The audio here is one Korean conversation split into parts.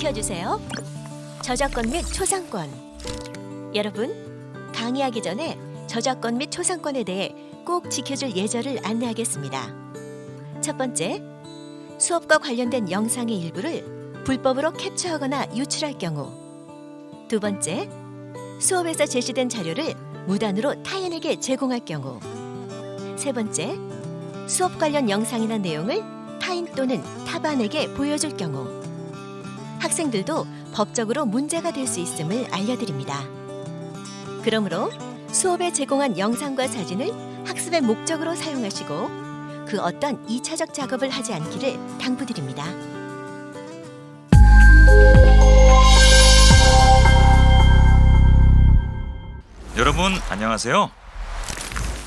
지켜주세요. 저작권 및 초상권. 여러분, 강의하기 전에 저작권 및 초상권에 대해 꼭 지켜줄 예절을 안내하겠습니다. 첫 번째, 수업과 관련된 영상의 일부를 불법으로 캡처하거나 유출할 경우. 두 번째, 수업에서 제시된 자료를 무단으로 타인에게 제공할 경우. 세 번째, 수업 관련 영상이나 내용을 타인 또는 타반에게 보여줄 경우. 학생들도 법적으로 문제가 될 수 있음을 알려드립니다. 그러므로 수업에 제공한 영상과 사진을 학습의 목적으로 사용하시고 그 어떤 2차적 작업을 하지 않기를 당부드립니다. 여러분 안녕하세요.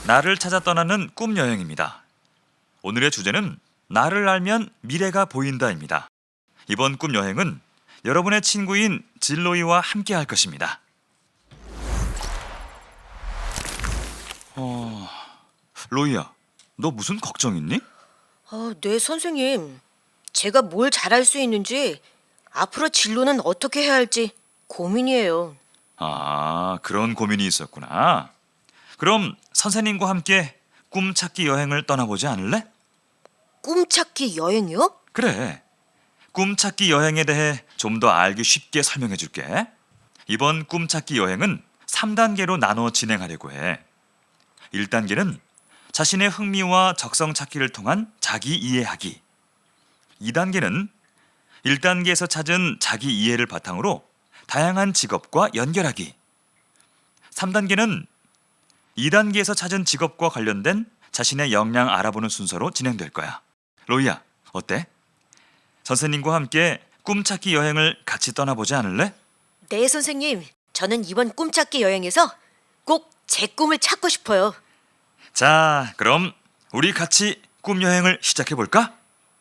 나를 찾아 떠나는 꿈 여행입니다. 오늘의 주제는 나를 알면 미래가 보인다입니다. 이번 꿈 여행은 여러분의 친구인 진로이와 함께 할 것입니다. 로이야, 너 무슨 걱정 있니? 네, 선생님. 제가 뭘 잘할 수 있는지, 앞으로 진로는 어떻게 해야 할지 고민이에요. 아, 그런 고민이 있었구나. 그럼 선생님과 함께 꿈찾기 여행을 떠나보지 않을래? 꿈찾기 여행이요? 그래. 꿈찾기 여행에 대해 좀 더 알기 쉽게 설명해 줄게. 이번 꿈찾기 여행은 3단계로 나눠 진행하려고 해. 1단계는 자신의 흥미와 적성 찾기를 통한 자기 이해하기. 2단계는 1단계에서 찾은 자기 이해를 바탕으로 다양한 직업과 연결하기. 3단계는 2단계에서 찾은 직업과 관련된 자신의 역량 알아보는 순서로 진행될 거야. 로이야, 어때? 선생님과 함께 꿈찾기 여행을 같이 떠나보지 않을래? 네, 선생님. 저는 이번 꿈찾기 여행에서 꼭 제 꿈을 찾고 싶어요. 자, 그럼 우리 같이 꿈 여행을 시작해 볼까?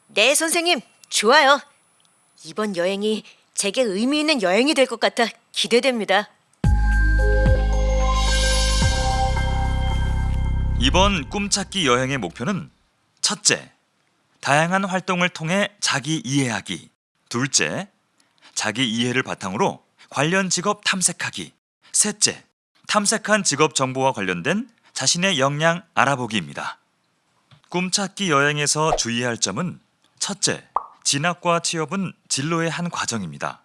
네, 선생님. 좋아요. 이번 여행이 제게 의미 있는 여행이 될 것 같아 기대됩니다. 이번 꿈찾기 여행의 목표는 첫째, 다양한 활동을 통해 자기 이해하기. 둘째, 자기 이해를 바탕으로 관련 직업 탐색하기. 셋째, 탐색한 직업 정보와 관련된 자신의 역량 알아보기입니다. 꿈찾기 여행에서 주의할 점은 첫째, 진학과 취업은 진로의 한 과정입니다.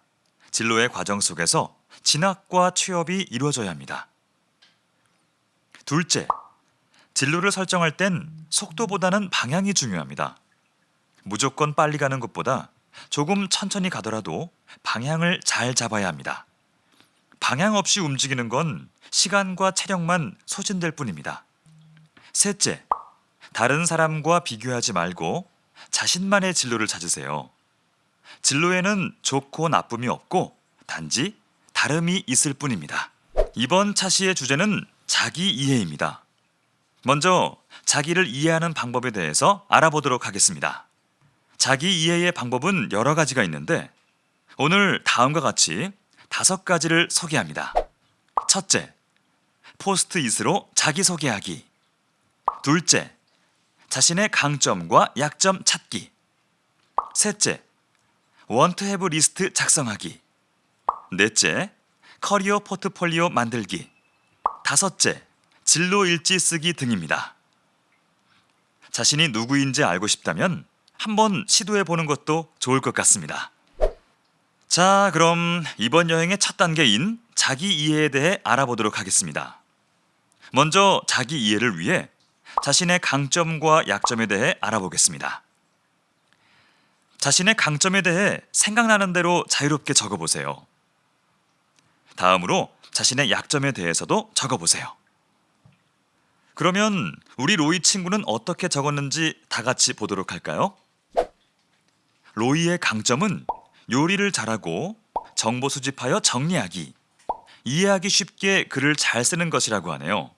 진로의 과정 속에서 진학과 취업이 이루어져야 합니다. 둘째, 진로를 설정할 땐 속도보다는 방향이 중요합니다. 무조건 빨리 가는 것보다 조금 천천히 가더라도 방향을 잘 잡아야 합니다. 방향 없이 움직이는 건 시간과 체력만 소진될 뿐입니다. 셋째, 다른 사람과 비교하지 말고 자신만의 진로를 찾으세요. 진로에는 좋고 나쁨이 없고 단지 다름이 있을 뿐입니다. 이번 차시의 주제는 자기 이해입니다. 먼저 자기를 이해하는 방법에 대해서 알아보도록 하겠습니다. 자기 이해의 방법은 여러 가지가 있는데 오늘 다음과 같이 5가지를 소개합니다. 첫째, 포스트잇으로 자기소개하기. 둘째, 자신의 강점과 약점 찾기. 셋째, 원투 해브 리스트 작성하기. 넷째, 커리어 포트폴리오 만들기. 다섯째, 진로 일지 쓰기 등입니다. 자신이 누구인지 알고 싶다면 한번 시도해 보는 것도 좋을 것 같습니다. 자, 그럼 이번 여행의 첫 단계인 자기 이해에 대해 알아보도록 하겠습니다. 먼저 자기 이해를 위해 자신의 강점과 약점에 대해 알아보겠습니다. 자신의 강점에 대해 생각나는 대로 자유롭게 적어보세요. 다음으로 자신의 약점에 대해서도 적어보세요. 그러면 우리 로이 친구는 어떻게 적었는지 다 같이 보도록 할까요? 로이의 강점은 요리를 잘하고 정보 수집하여 정리하기, 이해하기 쉽게 글을 잘 쓰는 것이라고 하네요.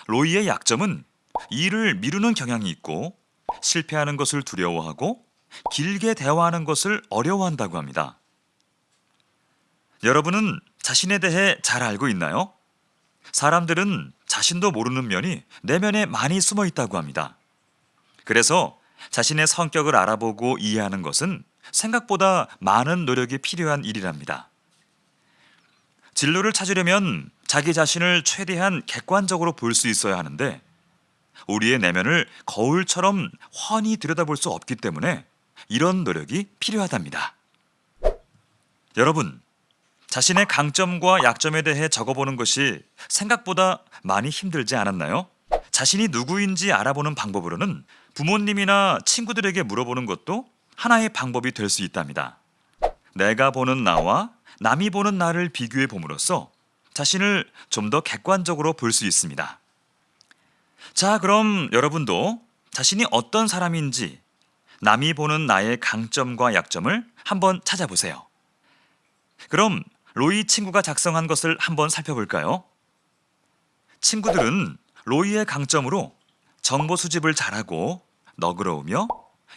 로이의 약점은 일을 미루는 경향이 있고 실패하는 것을 두려워하고 길게 대화하는 것을 어려워한다고 합니다. 여러분은 자신에 대해 잘 알고 있나요? 사람들은 자신도 모르는 면이 내면에 많이 숨어 있다고 합니다. 그래서 자신의 성격을 알아보고 이해하는 것은 생각보다 많은 노력이 필요한 일이랍니다. 진로를 찾으려면 자기 자신을 최대한 객관적으로 볼 수 있어야 하는데 우리의 내면을 거울처럼 훤히 들여다볼 수 없기 때문에 이런 노력이 필요하답니다. 여러분, 자신의 강점과 약점에 대해 적어보는 것이 생각보다 많이 힘들지 않았나요? 자신이 누구인지 알아보는 방법으로는 부모님이나 친구들에게 물어보는 것도 하나의 방법이 될 수 있답니다. 내가 보는 나와 남이 보는 나를 비교해 봄으로써 자신을 좀 더 객관적으로 볼 수 있습니다. 자, 그럼 여러분도 자신이 어떤 사람인지 남이 보는 나의 강점과 약점을 한번 찾아보세요. 그럼 로이 친구가 작성한 것을 한번 살펴볼까요? 친구들은 로이의 강점으로 정보 수집을 잘하고 너그러우며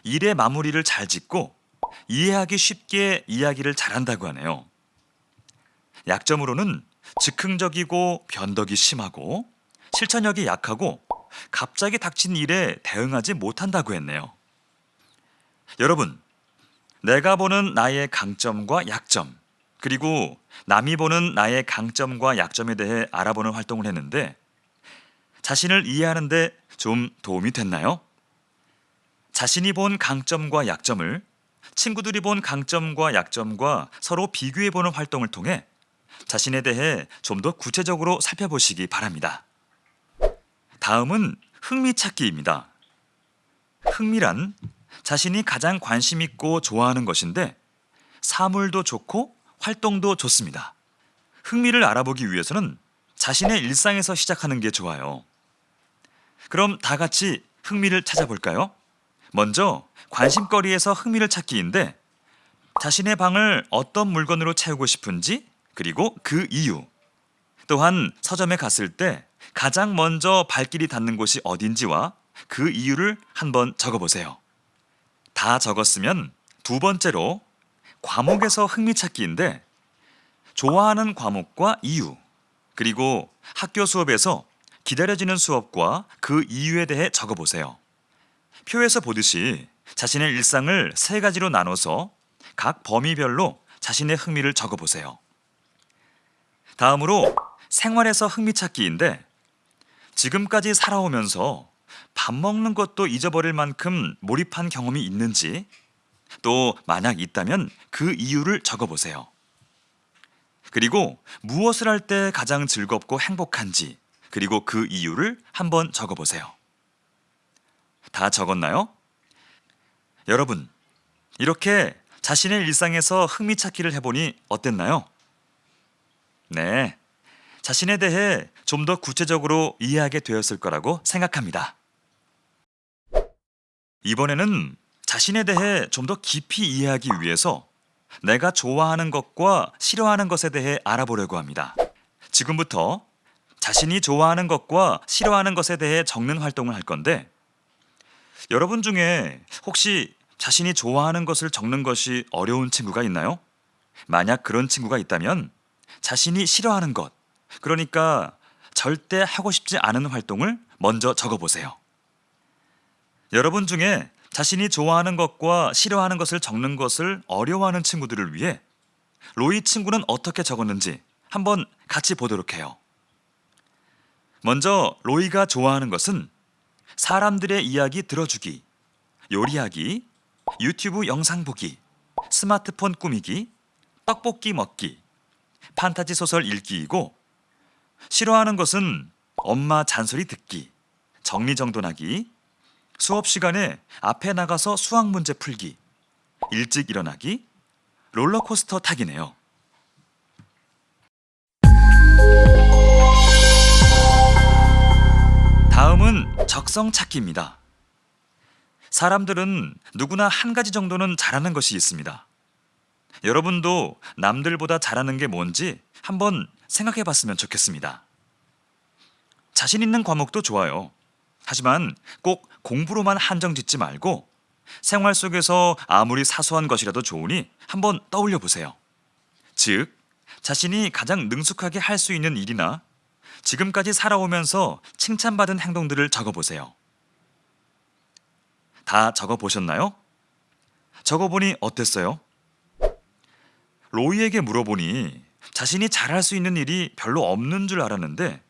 일의 마무리를 잘 짓고 이해하기 쉽게 이야기를 잘한다고 하네요. 약점으로는 즉흥적이고 변덕이 심하고 실천력이 약하고 갑자기 닥친 일에 대응하지 못한다고 했네요. 여러분, 내가 보는 나의 강점과 약점, 그리고 남이 보는 나의 강점과 약점에 대해 알아보는 활동을 했는데 자신을 이해하는 데 좀 도움이 됐나요? 자신이 본 강점과 약점을 친구들이 본 강점과 약점과 서로 비교해보는 활동을 통해 자신에 대해 좀 더 구체적으로 살펴보시기 바랍니다. 다음은 흥미찾기입니다. 흥미란 자신이 가장 관심 있고 좋아하는 것인데 사물도 좋고 활동도 좋습니다. 흥미를 알아보기 위해서는 자신의 일상에서 시작하는 게 좋아요. 그럼 다 같이 흥미를 찾아볼까요? 먼저 관심거리에서 흥미를 찾기인데 자신의 방을 어떤 물건으로 채우고 싶은지 그리고 그 이유, 또한 서점에 갔을 때 가장 먼저 발길이 닿는 곳이 어딘지와 그 이유를 한번 적어보세요. 다 적었으면 두 번째로 과목에서 흥미찾기인데 좋아하는 과목과 이유, 그리고 학교 수업에서 기다려지는 수업과 그 이유에 대해 적어보세요. 표에서 보듯이 자신의 일상을 세 가지로 나눠서 각 범위별로 자신의 흥미를 적어보세요. 다음으로 생활에서 흥미찾기인데 지금까지 살아오면서 밥 먹는 것도 잊어버릴 만큼 몰입한 경험이 있는지, 또 만약 있다면 그 이유를 적어보세요. 그리고 무엇을 할 때 가장 즐겁고 행복한지, 그리고 그 이유를 한번 적어보세요. 다 적었나요? 여러분, 이렇게 자신의 일상에서 흥미찾기를 해보니 어땠나요? 네, 자신에 대해 좀 더 구체적으로 이해하게 되었을 거라고 생각합니다. 이번에는 자신에 대해 좀 더 깊이 이해하기 위해서 내가 좋아하는 것과 싫어하는 것에 대해 알아보려고 합니다. 지금부터 자신이 좋아하는 것과 싫어하는 것에 대해 적는 활동을 할 건데 여러분 중에 혹시 자신이 좋아하는 것을 적는 것이 어려운 친구가 있나요? 만약 그런 친구가 있다면 자신이 싫어하는 것, 그러니까 절대 하고 싶지 않은 활동을 먼저 적어보세요. 여러분 중에 자신이 좋아하는 것과 싫어하는 것을 적는 것을 어려워하는 친구들을 위해 로이 친구는 어떻게 적었는지 한번 같이 보도록 해요. 먼저 로이가 좋아하는 것은 사람들의 이야기 들어주기, 요리하기, 유튜브 영상 보기, 스마트폰 꾸미기, 떡볶이 먹기, 판타지 소설 읽기이고 싫어하는 것은 엄마 잔소리 듣기, 정리정돈하기, 수업 시간에 앞에 나가서 수학 문제 풀기, 일찍 일어나기, 롤러코스터 타기네요. 다음은 적성 찾기입니다. 사람들은 누구나 한 가지 정도는 잘하는 것이 있습니다. 여러분도 남들보다 잘하는 게 뭔지 한번 생각해 봤으면 좋겠습니다. 자신 있는 과목도 좋아요. 하지만 꼭 공부로만 한정 짓지 말고 생활 속에서 아무리 사소한 것이라도 좋으니 한번 떠올려 보세요. 즉, 자신이 가장 능숙하게 할 수 있는 일이나 지금까지 살아오면서 칭찬받은 행동들을 적어보세요. 다 적어보셨나요? 적어보니 어땠어요? 로이에게 물어보니 자신이 잘할 수 있는 일이 별로 없는 줄 알았는데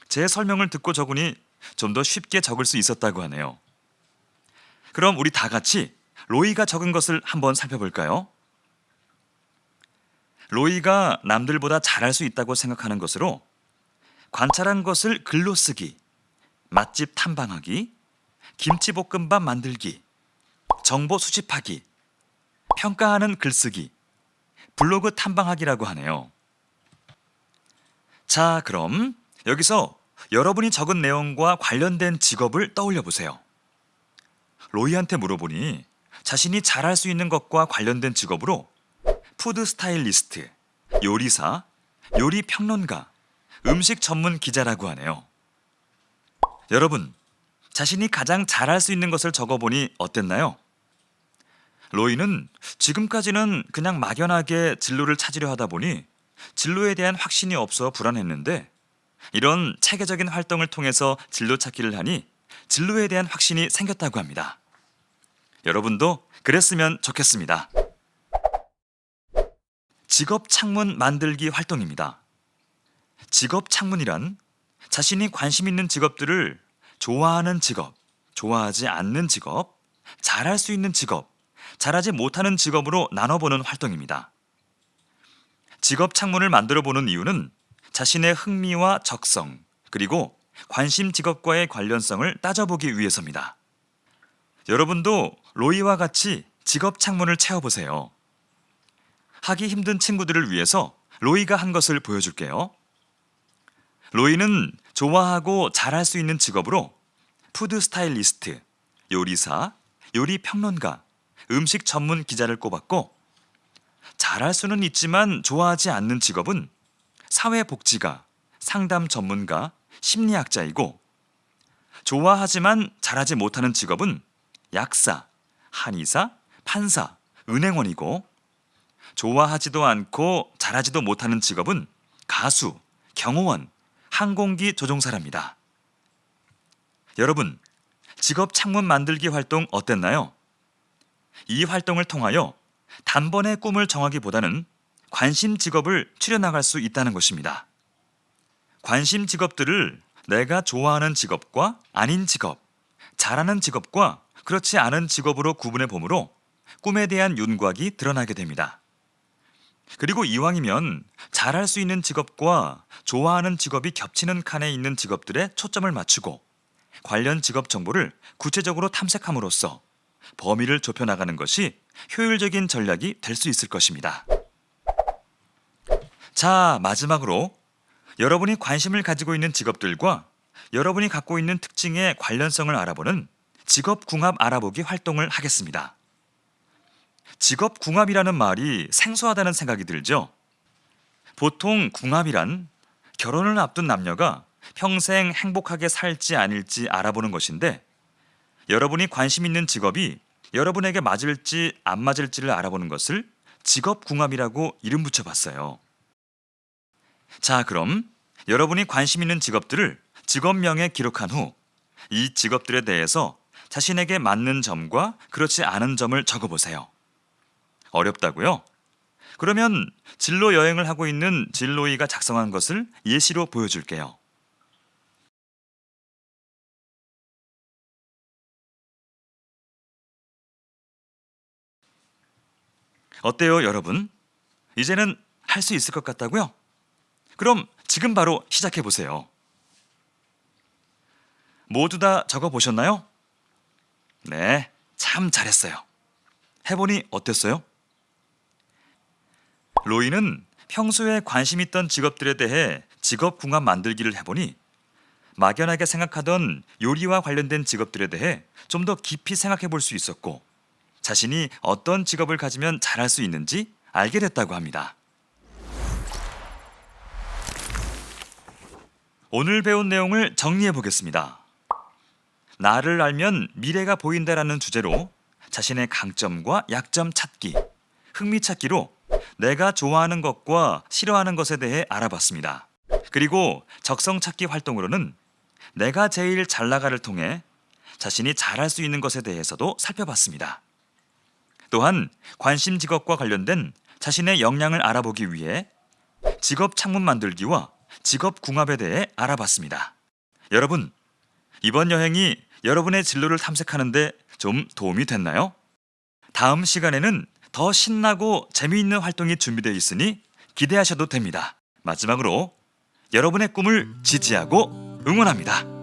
제 설명을 듣고 적으니 좀 더 쉽게 적을 수 있었다고 하네요. 그럼 우리 다 같이 로이가 적은 것을 한번 살펴볼까요? 로이가 남들보다 잘할 수 있다고 생각하는 것으로 관찰한 것을 글로 쓰기, 맛집 탐방하기, 김치볶음밥 만들기, 정보 수집하기, 평가하는 글쓰기, 블로그 탐방하기라고 하네요. 자, 그럼 여기서 여러분이 적은 내용과 관련된 직업을 떠올려 보세요. 로이한테 물어보니 자신이 잘할 수 있는 것과 관련된 직업으로 푸드 스타일리스트, 요리사, 요리 평론가, 음식 전문 기자라고 하네요. 여러분, 자신이 가장 잘할 수 있는 것을 적어보니 어땠나요? 로이는 지금까지는 그냥 막연하게 진로를 찾으려 하다 보니 진로에 대한 확신이 없어 불안했는데 이런 체계적인 활동을 통해서 진로 찾기를 하니 진로에 대한 확신이 생겼다고 합니다. 여러분도 그랬으면 좋겠습니다. 직업 창문 만들기 활동입니다. 직업 창문이란 자신이 관심 있는 직업들을 좋아하는 직업, 좋아하지 않는 직업, 잘할 수 있는 직업, 잘하지 못하는 직업으로 나눠보는 활동입니다. 직업 창문을 만들어 보는 이유는 자신의 흥미와 적성, 그리고 관심 직업과의 관련성을 따져보기 위해서입니다. 여러분도 로이와 같이 직업 창문을 채워보세요. 하기 힘든 친구들을 위해서 로이가 한 것을 보여줄게요. 로이는 좋아하고 잘할 수 있는 직업으로 푸드 스타일리스트, 요리사, 요리 평론가, 음식 전문 기자를 꼽았고 잘할 수는 있지만 좋아하지 않는 직업은 사회복지가, 상담 전문가, 심리학자이고 좋아하지만 잘하지 못하는 직업은 약사, 한의사, 판사, 은행원이고 좋아하지도 않고 잘하지도 못하는 직업은 가수, 경호원, 항공기 조종사랍니다. 여러분, 직업 창문 만들기 활동 어땠나요? 이 활동을 통하여 단번에 꿈을 정하기보다는 관심 직업을 추려나갈 수 있다는 것입니다. 관심 직업들을 내가 좋아하는 직업과 아닌 직업, 잘하는 직업과 그렇지 않은 직업으로 구분해 보므로 꿈에 대한 윤곽이 드러나게 됩니다. 그리고 이왕이면 잘할 수 있는 직업과 좋아하는 직업이 겹치는 칸에 있는 직업들에 초점을 맞추고 관련 직업 정보를 구체적으로 탐색함으로써 범위를 좁혀나가는 것이 효율적인 전략이 될 수 있을 것입니다. 자, 마지막으로 여러분이 관심을 가지고 있는 직업들과 여러분이 갖고 있는 특징의 관련성을 알아보는 직업궁합 알아보기 활동을 하겠습니다. 직업궁합이라는 말이 생소하다는 생각이 들죠? 보통 궁합이란 결혼을 앞둔 남녀가 평생 행복하게 살지 아닐지 알아보는 것인데 여러분이 관심 있는 직업이 여러분에게 맞을지 안 맞을지를 알아보는 것을 직업궁합이라고 이름 붙여봤어요. 자, 그럼 여러분이 관심 있는 직업들을 직업명에 기록한 후 이 직업들에 대해서 자신에게 맞는 점과 그렇지 않은 점을 적어보세요. 어렵다고요? 그러면 진로 여행을 하고 있는 진로이가 작성한 것을 예시로 보여줄게요. 어때요, 여러분? 이제는 할 수 있을 것 같다고요? 그럼 지금 바로 시작해 보세요. 모두 다 적어 보셨나요? 네, 참 잘했어요. 해보니 어땠어요? 로이는 평소에 관심 있던 직업들에 대해 직업궁합 만들기를 해보니 막연하게 생각하던 요리와 관련된 직업들에 대해 좀 더 깊이 생각해 볼 수 있었고 자신이 어떤 직업을 가지면 잘할 수 있는지 알게 됐다고 합니다. 오늘 배운 내용을 정리해 보겠습니다. 나를 알면 미래가 보인다라는 주제로 자신의 강점과 약점 찾기, 흥미 찾기로 내가 좋아하는 것과 싫어하는 것에 대해 알아봤습니다. 그리고 적성 찾기 활동으로는 내가 제일 잘 나가를 통해 자신이 잘할 수 있는 것에 대해서도 살펴봤습니다. 또한 관심 직업과 관련된 자신의 역량을 알아보기 위해 직업 창문 만들기와 직업 궁합에 대해 알아봤습니다. 여러분, 이번 여행이 여러분의 진로를 탐색하는데 좀 도움이 됐나요? 다음 시간에는 더 신나고 재미있는 활동이 준비되어 있으니 기대하셔도 됩니다. 마지막으로 여러분의 꿈을 지지하고 응원합니다.